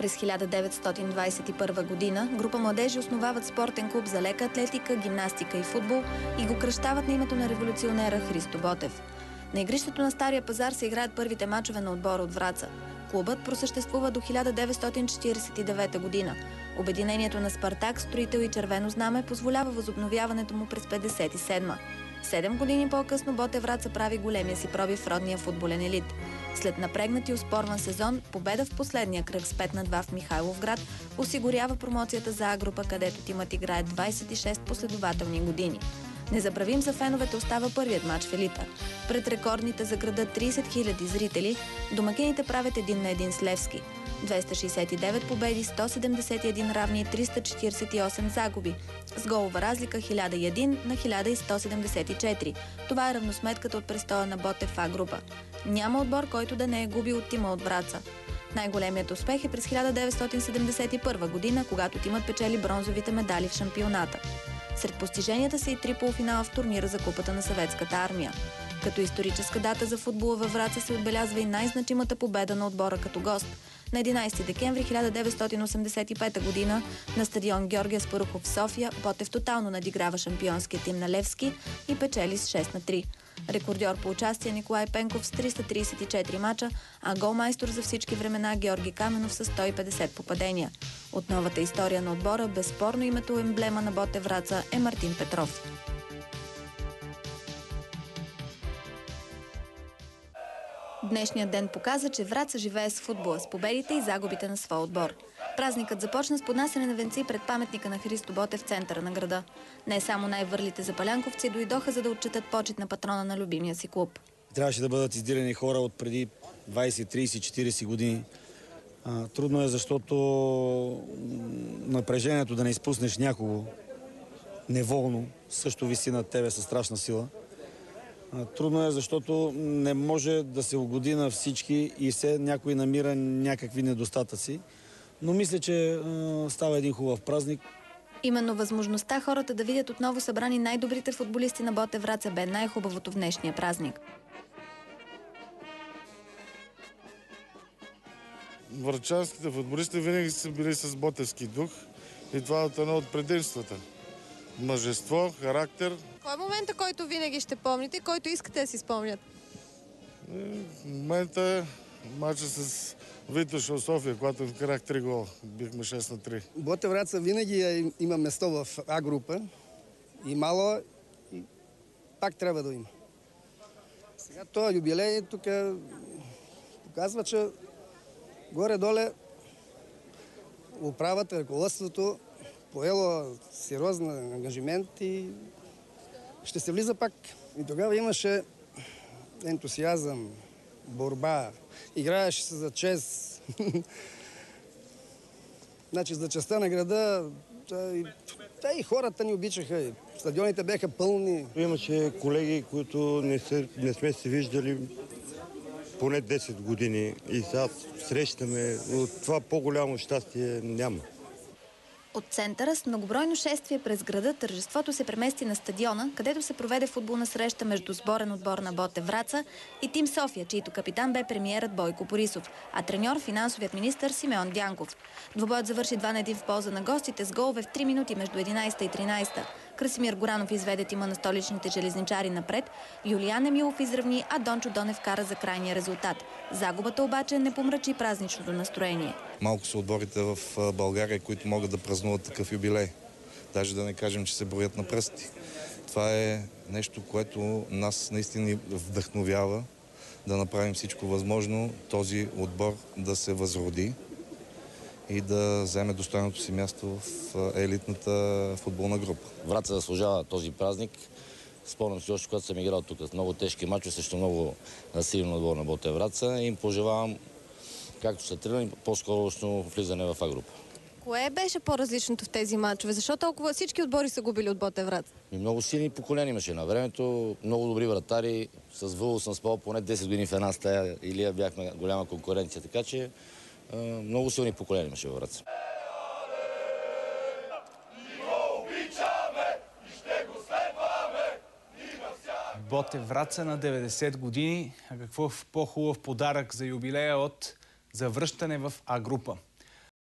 През 1921 година група младежи основават спортен клуб за лека атлетика, гимнастика и футбол и го кръщават на името на революционера Христо Ботев. На игрището на Стария пазар се играят първите мачове на отбора от Враца. Клубът просъществува до 1949 година. Обединението на Спартак, Строител и Червено знаме позволява възобновяването му през 1957. 7 години по-късно Ботев Враца прави големия си пробив в родния футболен елит. След напрегнат и успорван сезон, победа в последния кръг с 5-2 в Михайловград осигурява промоцията за А-група, където тимът играе 26 последователни години. Незабравим за феновете остава първият матч в елита. Пред рекордните за града 30 000 зрители, домакините правят 1-1 с Левски. 269 победи, 171 равни и 348 загуби. С голова разлика 1001 на 1174. Това е равносметката от престоя на Ботев в А-група. Няма отбор, който да не е губил от тима от Враца. Най-големият успех е през 1971 година, когато тимът печели бронзовите медали в шампионата. Сред постиженията са и 3 полуфинала в турнира за Купата на Съветската армия. Като историческа дата за футбола във Враца се отбелязва и най-значимата победа на отбора като гост. На 11 декември 1985 година на стадион Георги Аспарухов в София Ботев тотално надиграва шампионския тим на Левски и печели с 6-3. Рекордьор по участие Николай Пенков с 334 мача, а голмайстор за всички времена Георги Каменов с 150 попадения. От новата история на отбора безспорно името емблема на Ботев Враца е Мартин Петров. Днешният ден показа, че Враца живее с футбола, с победите и загубите на своя отбор. Празникът започна с поднасяне на венци пред паметника на Христо Ботев в центъра на града. Не само най-върлите запалянковци дойдоха, за да отчетат почет на патрона на любимия си клуб. Трябваше да бъдат издирени хора от преди 20, 30, 40 години. Трудно е, защото напрежението да не изпуснеш някого неволно също виси над тебе със страшна сила. Трудно е, защото не може да се угоди на всички и все някой намира някакви недостатъци. Но мисля, че става един хубав празник. Именно възможността хората да видят отново събрани най-добрите футболисти на Ботев Враца бе най-хубавото в днешния празник. Врачанските футболисти винаги са били с ботевски дух и това е едно от предимствата. Мъжество, характер. Кой е момента, който винаги ще помните, който искате да си спомнят? В момента е мача с Витоша от София, когато вкарах 3 гола. Бихме 6-3. Ботев Враца винаги има место в А-група. И мало, и пак трябва да има. Сега този юбилей тук показва, че горе-доле управата, ръководството поело сериозен ангажимент и ще се влиза пак. И тогава имаше ентусиазъм, борба, играеше се за чест. Значи за честта на града и хората ни обичаха, стадионите бяха пълни. Имаше колеги, които не сме се виждали поне 10 години и сега срещаме. От това по-голямо щастие няма. От центъра с многобройно шествие през града тържеството се премести на стадиона, където се проведе футболна среща между сборен отбор на Ботев Враца и Тим София, чийто капитан бе премиерът Бойко Борисов, а треньор финансовият министър Симеон Дянков. Двобоят завърши 2-1 в полза на гостите с голове в 3 минути между 11 и 13. Красимир Горанов изведе тима на столичните железничари напред, Юлиян Емилов изравни, а Дончо Донев кара за крайния резултат. Загубата обаче не помрачи празничното настроение. Малко са отборите в България, които могат да празнуват такъв юбилей. Даже да не кажем, че се броят на пръсти. Това е нещо, което нас наистина ни вдъхновява да направим всичко възможно този отбор да се възроди и да вземе достойното си място в елитната футболна група. Враца заслужава този празник. Спомням си още, когато съм играл тук. Много тежки мачове срещу много силен отбор на Ботев Враца. Им пожелавам, както са тренирани, по-скорошно влизане в А-група. Кое беше по-различното в тези мачове? Защо толкова всички отбори са губили от Ботев Враца? Много силни поколения имаше на времето. Много добри вратари. С Въло съм спал поне 10 години в една стая. Илия бяхме голяма конкуренция, така че много силни поколения имаше във Враца. Ботев Враца на 90 години. А какво по-хубав подарък за юбилея от завръщане в А-група.